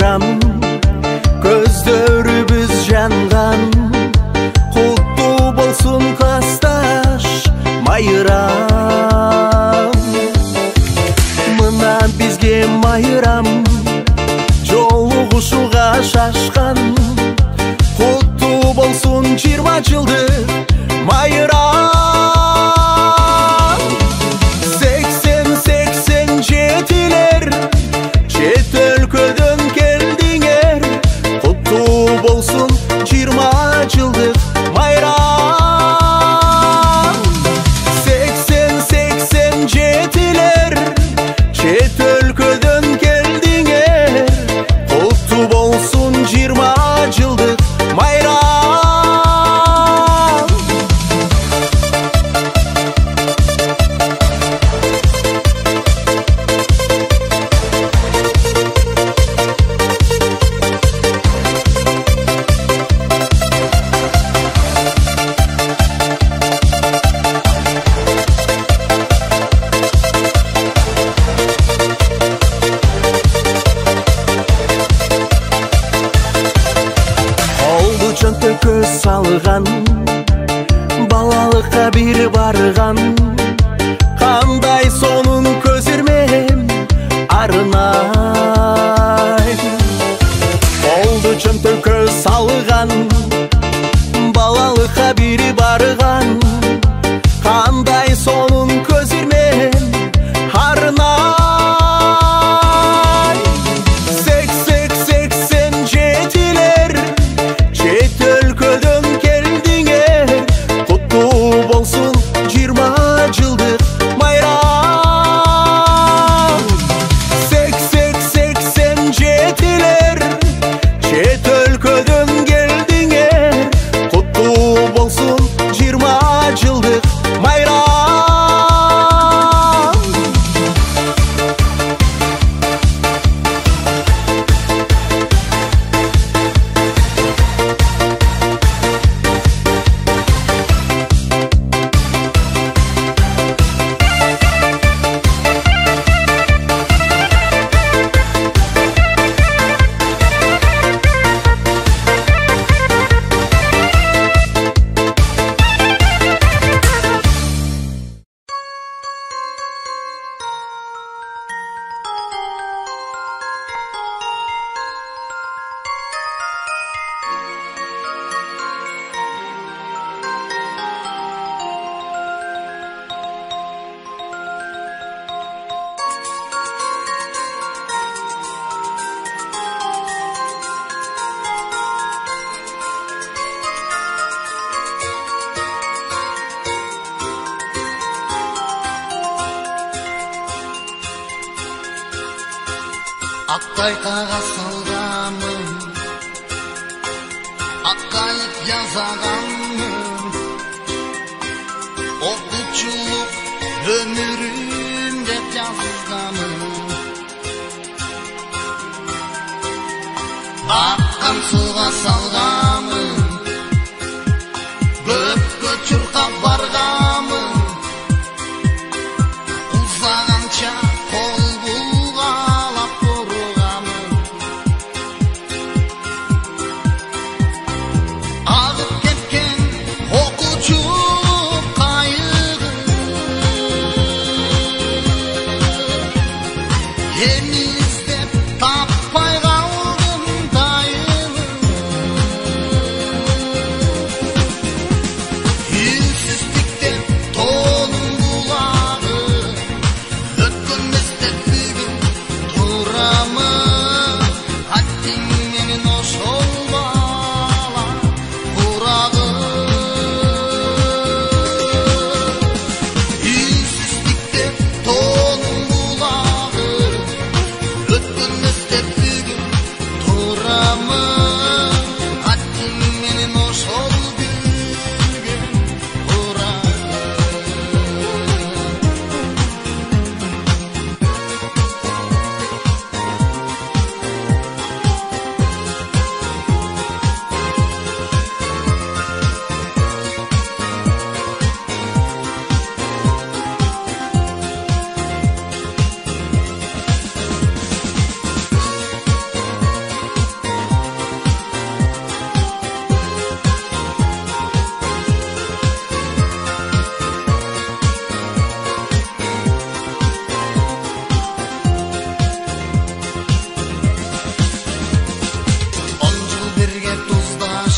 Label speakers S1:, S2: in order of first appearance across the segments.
S1: майрам, көздөрүбүз жанган. Куттуу болсун классташ майрам. Мына бизге майрам, жолугушууга шашкан. Куттуу болсун 20 жылдык майрам. 80-87'ler чет өлкөдөн келдиңер. Куттуу болсун 20 жылдык майрам. 80-87'ler чет өлкөдөн келдиңер. Куттуу болсун 20 жылдык майрам. Чөнтөккө салган, балалыкка бир барган. Кандай сонун көзүрмем арынай. Болду чөнтөккө салган, балалыкка бир барган. Кандай сонун көзүрмем арынай. 80-87'ler чет өлкөдөн келдиңер. Куттуу болсун 20 жылдык майрам. 80-87'ler чет өлкөдөн келдиңер. Куттуу болсун 20 жылдык майрам.
S2: Ақтайқаға салғамын, аққайып язағамын. Оқучулық өмірім деп жазғамын. Аққан суға салғамын, көпке чұрқап барғамын. Ұзағанша қол бұлғалап тұрғамын. Ағып кеткен оқучу қайығы, іздеп таппай қалдым дайымын.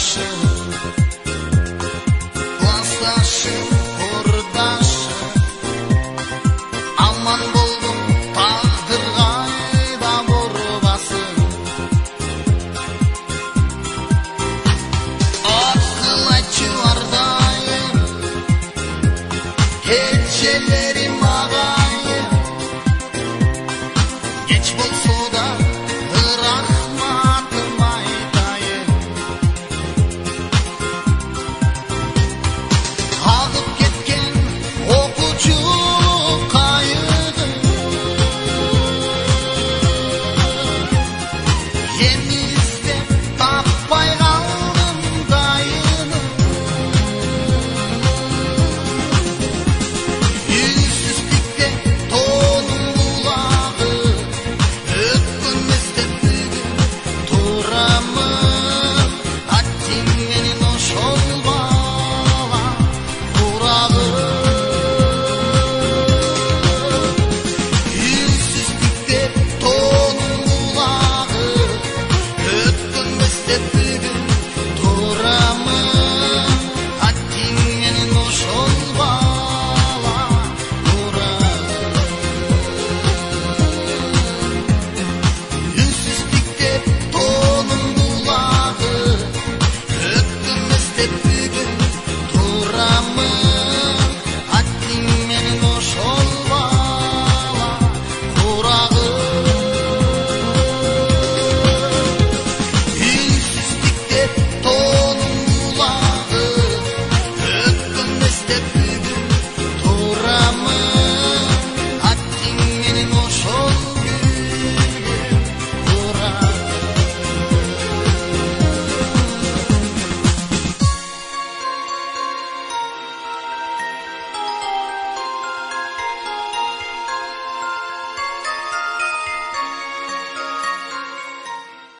S2: aşık